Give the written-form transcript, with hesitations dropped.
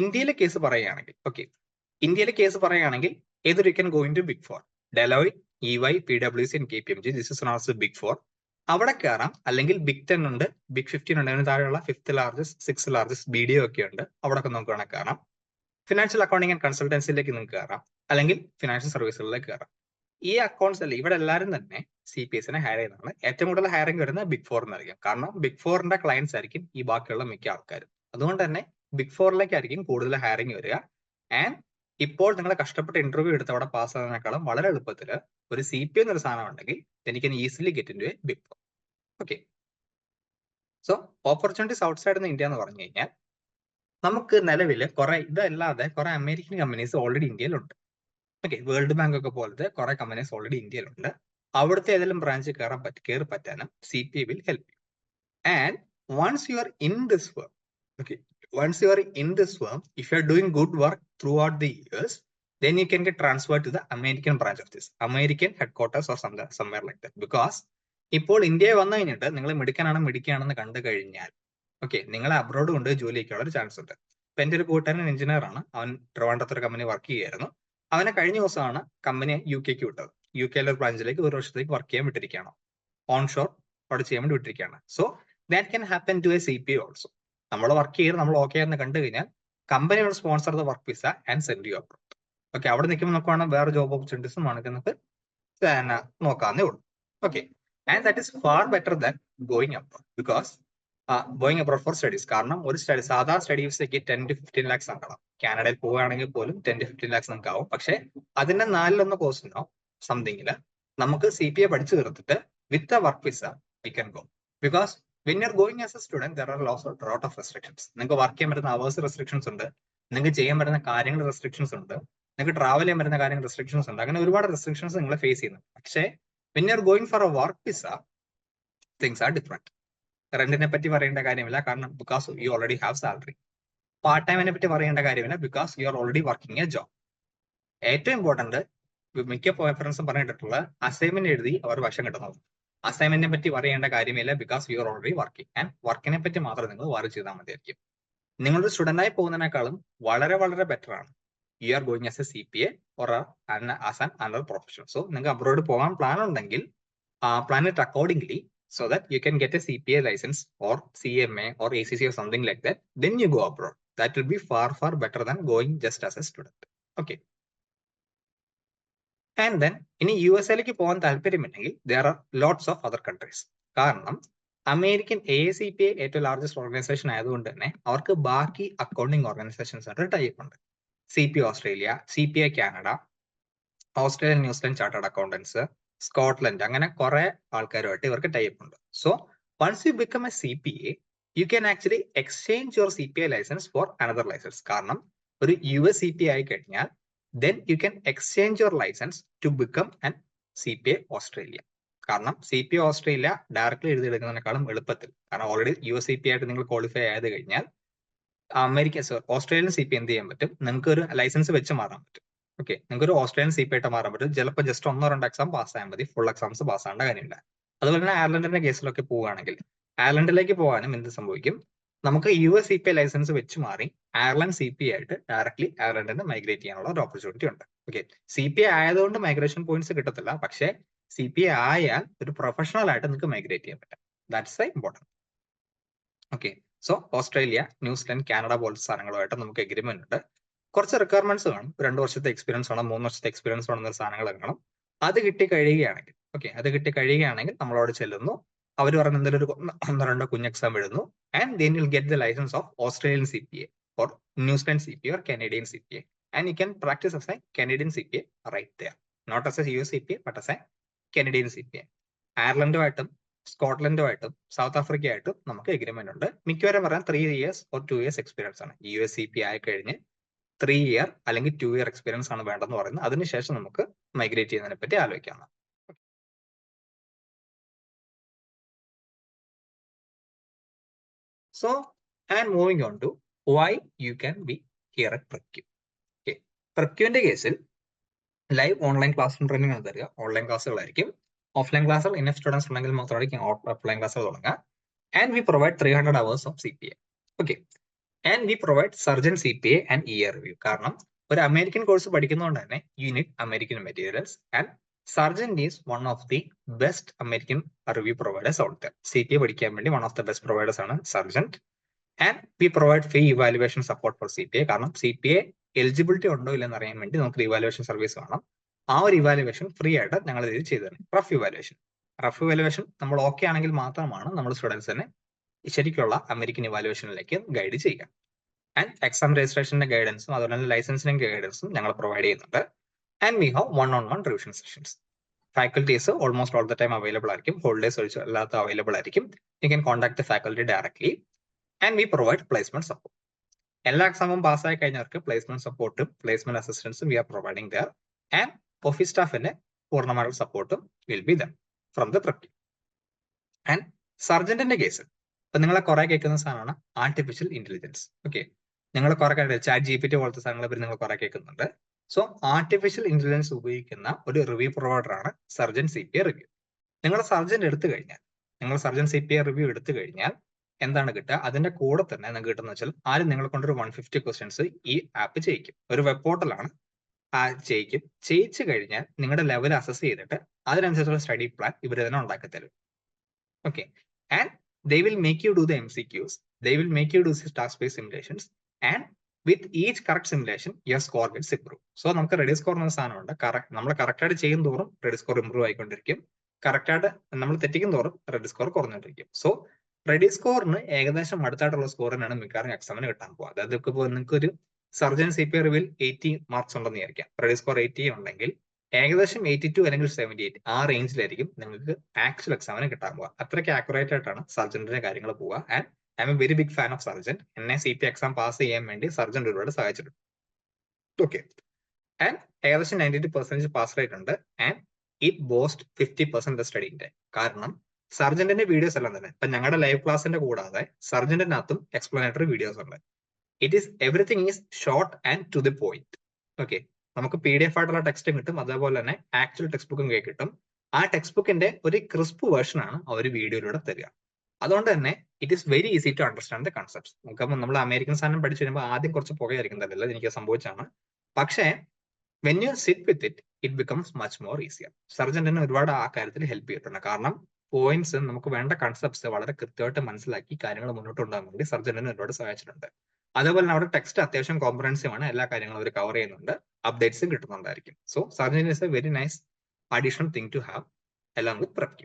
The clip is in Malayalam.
ഇന്ത്യയിലെ കേസ് പറയുകയാണെങ്കിൽ either you can go into Big Four, Deloitte, EY, PwC and KPMG. This is known as the Big Four. അവിടെ കയറാം, അല്ലെങ്കിൽ ബിഗ് 10 ഉണ്ട്, ബിഗ് 15 ഉണ്ട്, അതിന് താഴെയുള്ള 5th largest, 6th largest BDO ഒക്കെ ഉണ്ട്. അവിടെ ഒക്കെ നമുക്ക് വേണമെങ്കിൽ കയറാം. ഫിനാൻഷ്യൽ അക്കൗണ്ടിങ് ആൻഡ് കൺസൾട്ടൻസിയിലേക്ക് നിങ്ങൾക്ക് കയറാം, അല്ലെങ്കിൽ ഫിനാൻഷ്യൽ സർവീസുകളിലേക്ക് കയറാം. ഈ അക്കൗണ്ട്സ് അല്ല, ഇവിടെ എല്ലാവരും തന്നെ CPSനെ ഹയർ ചെയ്യുന്നതാണ്. ഏറ്റവും കൂടുതൽ ഹയറിംഗ് വരുന്നത് ബിഗ് 4 എന്നായിരിക്കും. കാരണം ബിഗ് 4ന്റെ ക്ലയൻസ് ആയിരിക്കും ഈ ബാക്കിയുള്ള മിക്ക ആൾക്കാരും. അതുകൊണ്ട് തന്നെ ബിഗ് 4ലേക്കായിരിക്കും കൂടുതൽ ഹയറിംഗ് വരിക. ആൻഡ് ഇപ്പോൾ നിങ്ങൾ കഷ്ടപ്പെട്ട് ഇന്റർവ്യൂ എടുത്ത് അവിടെ പാസ് ആകുന്നതിനേക്കാളും വളരെ എളുപ്പത്തിൽ ഒരു CPA എന്നൊരു സാധനം ഉണ്ടെങ്കിൽ എനിക്ക് easily get into a big 4. Okay, so opportunities outside India എന്ന് പറഞ്ഞു കഴിഞ്ഞാൽ നമുക്ക് നിലവിൽ ഇതല്ലാതെ കുറെ അമേരിക്കൻ കമ്പനീസ് ഓൾറെഡി ഇന്ത്യയിലുണ്ട്. ഓക്കെ, വേൾഡ് ബാങ്ക് ഒക്കെ പോലത്തെ കുറെ കമ്പനീസ് ഓൾറെഡി ഇന്ത്യയിലുണ്ട്. അവിടുത്തെ ഏതെങ്കിലും ബ്രാഞ്ച് കയറി പറ്റാനും CPA വിൽ ഹെൽപ്പ് ചെയ്യും. And once you are in this firm, okay, once you are in this firm, if you are doing good work throughout the years, then you can get transferred to the American branch of this, American headquarters or somewhere like that. Because ഇപ്പോൾ ഇന്ത്യയിൽ വന്നു കഴിഞ്ഞിട്ട് നിങ്ങൾ മിടുക്കാണെന്ന് കണ്ടു കഴിഞ്ഞാൽ, ഓക്കെ, നിങ്ങളെ അബ്രോഡ് കൊണ്ട് ജോലി ചെയ്യാനുള്ള ഒരു ചാൻസ് ഉണ്ട്. ഇപ്പൊ എന്റെ ഒരു കൂട്ടുകാരൻ എഞ്ചിനീയർ ആണ്, അവൻ ട്രിവാൻഡ്രത്ത് ഒരു കമ്പനി വർക്ക് ചെയ്യുമായിരുന്നു. അവനെ കഴിഞ്ഞ ദിവസമാണ് കമ്പനി UK വിട്ടത്. UK ഒരു ബ്രാഞ്ചിലേക്ക് 1 വർഷത്തേക്ക് വർക്ക് ചെയ്യാൻ വിട്ടിരിക്കുകയാണ്, ഓൺഷോർ അവിടെ ചെയ്യാൻ വേണ്ടി വിട്ടിരിക്കുകയാണ്. So that can happen to a CPA also. നമ്മൾ വർക്ക് ചെയ്ത് നമ്മൾ ഓക്കെ എന്ന് കണ്ടു കഴിഞ്ഞാൽ company will sponsor the work visa and send you abroad. Okay, അവിടെ നിൽക്കുമ്പോൾ നമുക്ക് വേണം വേറെ ജോബ് ഓപ്പർച്യൂണിറ്റീസും നമുക്ക് നോക്കാവുന്നേ ഉള്ളൂ. Okay, and that is far better than going abroad, because going abroad four studies. കാരണം ഒരു സാധാ സ്റ്റഡി വിസയ്ക്ക് 10 to 15 lakhs ആക്കണം. കാനഡയിൽ പോവുകയാണെങ്കിൽ പോലും 10 to 15 lakhs നമുക്ക് ആവും. പക്ഷേ അതിന്റെ 4 കോഴ്സിനോ സംതിങ്ങില് നമുക്ക് CPA പഠിച്ചു തീർത്തിട്ട് with a work visa we can go. Because when you're going as a student, there are lot of restrictions. നിങ്ങൾക്ക് വർക്ക് ചെയ്യാൻ പറ്റുന്ന അവേഴ്സ് റെസ്ട്രിക്ഷൻസ് ഉണ്ട്, നിങ്ങൾക്ക് ചെയ്യാൻ പറ്റുന്ന കാര്യങ്ങൾ റെസ്ട്രിക്ഷൻസ് ഉണ്ട്, നിങ്ങൾക്ക് ട്രാവൽ ചെയ്യാൻ പറ്റുന്ന കാര്യങ്ങൾ റെസ്ട്രിക്ഷൻസ് ഉണ്ട്. അങ്ങനെ ഒരുപാട് റെസ്ട്രിക്ഷൻസ് നിങ്ങൾ ഫേസ് ചെയ്യുന്നു. പക്ഷേ when you're going for a work visa, things are different. റെന്റിനെ പറ്റി പറയേണ്ട കാര്യമില്ല, കാരണം because you already have salary. Part ടൈമിനെ പറ്റി പറയേണ്ട കാര്യമില്ല, because you are already working a job. ഏറ്റവും ഇമ്പോർട്ടന്റ്, മിക്ക ഫ്രണ്ട്സും പറഞ്ഞിട്ടുള്ള അസൈൻമെന്റ് എഴുതി അവർ വശം കിട്ടുന്നത്. അസൈൻമെന്റിനെ പറ്റി പറയേണ്ട കാര്യമില്ല, because you are already working. And വർക്കിനെ പറ്റി മാത്രം നിങ്ങൾ വർക്ക് ചെയ്താൽ മതിയായിരിക്കും. നിങ്ങളൊരു സ്റ്റുഡന്റായി പോകുന്നതിനേക്കാളും വളരെ വളരെ ബെറ്റർ ആണ് you are going as A CPA or as an another professional. So നിങ്ങൾക്ക് അബ്രോഡ് പോകാൻ പ്ലാൻ ഉണ്ടെങ്കിൽ plan it accordingly, so that you can get a CPA license or CMA or ACC or something like that. Then you go abroad. That will be far better than going just as a student. Okay. And then ഇനി USA പോകാൻ താല്പര്യമുണ്ടെങ്കിൽ there are lots of other countries. കാരണം അമേരിക്കൻ AACPA ഏറ്റവും ലാർജസ്റ്റ് ഓർഗനൈസേഷൻ ആയതുകൊണ്ട് തന്നെ അവർക്ക് ബാക്കി അക്കൗണ്ടിങ് ഓർഗനൈസേഷൻസ് ആയിട്ട് ടൈപ്പ് ഉണ്ട്. CPA Australia, CPA Canada, Australian New Zealand chartered accountants, Scotland, അങ്ങനെ കുറെ ആൾക്കാരുമായിട്ട് ഇവർക്ക് ടൈപ്പ് ഉണ്ട്. So once you become a CPA, you can actually exchange your CPA licence for another licence. കാരണം ഒരു US CPA ആയി കഴിഞ്ഞാൽ then you can exchange your license to become an CPA Australia. കാരണം CPA ഓസ്ട്രേലിയ ഡയറക്റ്റ്ലി എഴുതിയെടുക്കുന്നതിനേക്കാളും എളുപ്പത്തിൽ, കാരണം ഓൾറെഡി US CPA ആയിട്ട് നിങ്ങൾ ക്വാളിഫൈ ആയത് കഴിഞ്ഞാൽ ഓസ്ട്രേലിയൻ CPA എന്ത് ചെയ്യാൻ പറ്റും, നിങ്ങൾക്ക് ഒരു ലൈസൻസ് വെച്ച് മാറാൻ പറ്റും. ഓക്കെ, നിങ്ങൾക്ക് ഒരു ഓസ്ട്രേലിയൻ CPA ആയിട്ട് മാറാൻ പറ്റും. ചിലപ്പോൾ ജസ്റ്റ് 1-2 എക്സാം പാസ് ആയാൽ മതി, ഫുൾ എക്സാംസ് പാസ് ആവേണ്ട കാര്യമില്ല. അതുപോലെ തന്നെ അയർലൻഡിന്റെ കേസിലൊക്കെ പോവുകയാണെങ്കിൽ അയർലൻഡിലേക്ക് പോകാനും എന്ത് സംഭവിക്കും, നമുക്ക് US CPA ലൈസൻസ് വെച്ച് മാറി അയർലൻഡ് CPA ആയിട്ട് ഡയറക്ട്ലി അയർലൻഡിന് മൈഗ്രേറ്റ് ചെയ്യാനുള്ള ഒരു ഓപ്പർച്യൂണിറ്റി ഉണ്ട്. ഓക്കെ, CPA ആയതുകൊണ്ട് മൈഗ്രേഷൻ പോയിന്റ്സ് കിട്ടത്തില്ല, പക്ഷേ CPA ആയാൽ ഒരു പ്രൊഫഷണൽ ആയിട്ട് നിങ്ങൾക്ക് മൈഗ്രേറ്റ് ചെയ്യാൻ പറ്റും. That's the important. Okay, so Australia, New Zealand, Canada പോലത്തെ സാധനങ്ങളുമായിട്ട് നമുക്ക് എഗ്രിമെന്റ് ഉണ്ട്. കുറച്ച് റിക്വയർമെന്റ്സ് വേണം, 2 വർഷത്തെ എക്സ്പീരിയൻസ് വേണം, 3 വർഷത്തെ എക്സ്പീരിയൻസ് വേണം, സാധനങ്ങൾ വേണം. അത് കിട്ടി കഴിയുകയാണെങ്കിൽ, ഓക്കെ, അത് കിട്ടി കഴിയുകയാണെങ്കിൽ നമ്മളോട് ചെല്ലുന്നു, അവർ പറഞ്ഞ എന്തെങ്കിലും ഒരു 1-2 കുഞ്ഞ് എക്സാം എഴുതുന്നു, and then you will get the licence of Australian CPA or New Zealand CPA or Canadian CPA, and you can practice as a Canadian CPA right there, not as a US CPA but as a Canadian CPA. അയർലൻഡുമായിട്ടും സ്കോട്ട്ലൻഡുമായിട്ടും സൗത്ത് ആഫ്രിക്കയായിട്ടും നമുക്ക് എഗ്രിമെന്റ് ഉണ്ട്. മിക്കവരും പറയാൻ 3 years or 2 years എക്സ്പീരിയൻസ് ആണ്. US CPA ആയി കഴിഞ്ഞ് 3 year അല്ലെങ്കിൽ 2 year എക്സ്പീരിയൻസ് ആണ് വേണ്ടെന്ന് പറയുന്നത്. അതിനുശേഷം നമുക്ക് മൈഗ്രേറ്റ് ചെയ്യുന്നതിനെ പറ്റി ആലോചിക്കാം. So, and moving on to why you can be here at PrepQ. Okay, PrepQന്റെ കേസിൽ ലൈവ് ഓൺലൈൻ ക്ലാസ് ട്രെയിനിങ് ആണ് തരിക. ഓൺലൈൻ ക്ലാസ്സുകളായിരിക്കും. ഓഫ്ലൈൻ ക്ലാസ്സുകൾ ഇനഫ് സ്റ്റുഡൻസ് ഉണ്ടെങ്കിൽ മാത്രമായിരിക്കും ഓഫ്ലൈൻ ക്ലാസ്സുകൾ തുടങ്ങുക. And we provide 300 hours of CPA. Okay, and we provide Surgent CPA and EA review. കാരണം ഒരു അമേരിക്കൻ കോഴ്സ് പഠിക്കുന്നതുകൊണ്ട് തന്നെ you need American materials and Surgent is one of the best American review providers out there. CPA പഠിക്കാൻ വേണ്ടി one of the best providers ആണ് Surgent. And we provide free evaluation support four CPA. കാരണം CPA എലിജിബിലിറ്റി ഉണ്ടോ ഇല്ലെന്ന് അറിയാൻ വേണ്ടി നമുക്ക് ഇവാലുവേഷൻ സർവീസ് വേണം. ആ ഒരു ഇവാലുവേഷൻ ഫ്രീ ആയിട്ട് ഞങ്ങൾ ഇത് ചെയ്തു തരും. റഫ് ഇവാലുവേഷൻ നമ്മൾ ഓക്കെ ആണെങ്കിൽ മാത്രമാണ് നമ്മൾ സ്റ്റുഡൻസിനെ ശരിക്കുള്ള അമേരിക്കൻ ഇവാലുവേഷനിലേക്ക് ഗൈഡ് ചെയ്യുക. ആൻഡ് എക്സാം രജിസ്ട്രേഷന്റെ ഗൈഡൻസും അതുപോലെ തന്നെ ലൈസൻസിന്റെ ഗൈഡൻസും ഞങ്ങൾ പ്രൊവൈഡ് ചെയ്യുന്നുണ്ട്. And we have 1-on-1 revision sessions. Faculties almost all the time available ആയിരിക്കും. ഹോളിഡേസ് ഒഴിച്ച് അല്ലാത്ത അവൈലബിൾ ആയിരിക്കും. You can contact the faculty directly. And we provide placement support. എല്ലാ എക്സാമും പാസ്സായി കഴിഞ്ഞവർക്ക് പ്ലേസ്മെന്റ് സപ്പോർട്ടും പ്ലേസ്മെന്റ് അസിസ്റ്റൻസും we are providing there. And office സ്റ്റാഫിന്റെ പൂർണ്ണമായുള്ള സപ്പോർട്ടും will be there from the procure. And സർജന്റിന്റെ case ഇപ്പൊ നിങ്ങളെ കുറെ കേൾക്കുന്ന സാധനമാണ് ആർട്ടിഫിഷ്യൽ ഇന്റലിജൻസ്. ഓക്കെ, നിങ്ങൾ കുറെ ChatGPT പോലത്തെ സാധനങ്ങളെ പറ്റി നിങ്ങൾ കുറെ കേൾക്കുന്നുണ്ട്. സോ ആർട്ടിഫിഷ്യൽ ഇന്റലിജൻസ് ഉപയോഗിക്കുന്ന ഒരു റിവ്യൂ പ്രൊവൈഡർ ആണ് സർജൻ CPA റിവ്യൂ. നിങ്ങൾ സർജൻ CPA റിവ്യൂ എടുത്തു കഴിഞ്ഞാൽ എന്താണ് കിട്ടുക? അതിന്റെ കൂടെ തന്നെ നിങ്ങൾക്ക് കിട്ടുന്ന വെച്ചാൽ ആരും നിങ്ങളെ കൊണ്ടൊരു 150 ക്വസ്റ്റ്യൻസ് ഈ ആപ്പ് ചെയ്യിക്കും. ഒരു വെബ് പോർട്ടലാണ് ചെയ്യിച്ചു കഴിഞ്ഞാൽ നിങ്ങളുടെ ലെവൽ അസസ് ചെയ്തിട്ട് അതിനനുസരിച്ചുള്ള സ്റ്റഡി പ്ലാൻ ഇവർ തന്നെ ഉണ്ടാക്കി തരും. Okay, and they will make you do the MCQs. They will make you do the task-based simulations, and with each correct simulation, your score will improve. So നമുക്ക് റെഡി സ്കോർ എന്ന സാധനമുണ്ട്. നമ്മൾ കറക്റ്റ് ആയിട്ട് ചെയ്യും തോറും റെഡി സ്കോർ ഇംപ്രൂവ് ആയിക്കൊണ്ടിരിക്കും. കറക്റ്റ് ആയിട്ട് നമ്മൾ തെറ്റിക്കും തോറും റെഡി സ്കോർ കുറഞ്ഞുകൊണ്ടിരിക്കും. സോ റെഡി സ്കോറിന് ഏകദേശം അടുത്തായിട്ടുള്ള സ്കോറിനാണ് മിക്കവാറും എക്സാമിന് കിട്ടാൻ പോകുക. അതായത് ഇപ്പോൾ നിങ്ങൾക്ക് ഒരു സർജൻ CPA റിവ്യൂവിൽ 80 മാർക്സ് ഉണ്ടെന്ന് വിചാരിക്കാം. റെഡി സ്കോർ 80 ഉണ്ടെങ്കിൽ ഏകദേശം 82 അല്ലെങ്കിൽ 78 ആ റേഞ്ചിലായിരിക്കും നിങ്ങൾക്ക് ആക്ച്വൽ എക്സാമിന് കിട്ടാൻ പോവുക. അത്രയ്ക്ക് ആക്യുറേറ്റ് ആയിട്ടാണ് സർജന്റിന്റെ കാര്യങ്ങൾ പോവുക. And I'm a very big fan of Surgent. എന്നെ CPA എക്സാം പാസ് ചെയ്യാൻ വേണ്ടി സർജൻ ഒരുപാട് സഹായിച്ചിട്ടുണ്ട്. ഓക്കെ, ആൻഡ് ഏകദേശം 92% പാസ് റേറ്റ് ഉണ്ട്. And it boost 50% study time. കാരണം സർജന്റിന്റെ വീഡിയോസ് എല്ലാം തന്നെ ഇപ്പൊ ഞങ്ങളുടെ ലൈവ് ക്ലാസിന്റെ കൂടാതെ സർജന്റിനകത്തും എക്സ്പ്ലനേറ്ററി വീഡിയോസ് ഉണ്ട്. It is everything is short and to the point. Okay, നമുക്ക് PDF ആയിട്ടുള്ള ടെക്സ്റ്റും കിട്ടും, അതേപോലെ തന്നെ ആക്ച്വൽ ടെക്സ്റ്റ് ബുക്കും കിട്ടും. ആ ടെക്സ്റ്റ് ബുക്കിന്റെ ഒരു ക്രിസ്പ് വേർഷൻ ആണ് അവർ വീഡിയോയിലൂടെ തരിക. അതുകൊണ്ട് തന്നെ it is very easy to understand the concepts. നമുക്കപ്പോൾ നമ്മൾ അമേരിക്കൻ സാധനം പഠിച്ചു വരുമ്പോൾ ആദ്യം കുറച്ച് പുകയായിരിക്കും തരില്ല, എനിക്ക് സംഭവിച്ചാണ്. പക്ഷേ when you sit with it becomes much more easier. സർജന്റിന് ഒരുപാട് ആ കാര്യത്തിൽ ഹെൽപ്പ് ചെയ്തിട്ടുണ്ട്. കാരണം പോയിന്റ്സ് നമുക്ക് വേണ്ട കൺസെപ്റ്റ്സ് വളരെ കൃത്യമായിട്ട് മനസ്സിലാക്കി കാര്യങ്ങൾ മുന്നോട്ട് കൊണ്ടുപോകാൻ വേണ്ടി സർജന്റിന് ഒരുപാട് സഹായിച്ചിട്ടുണ്ട്. അതേപോലെ തന്നെ അവിടെ ടെക്സ്റ്റ് അത്യാവശ്യം കോംപ്രഹെൻസീവ് ആണ്. എല്ലാ കാര്യങ്ങളും അവർ കവർ ചെയ്യുന്നുണ്ട്, അപ്ഡേറ്റ്സും കിട്ടുന്നുണ്ടായിരിക്കും. So Surgent is a very nice additional thing to have along with PrepQ.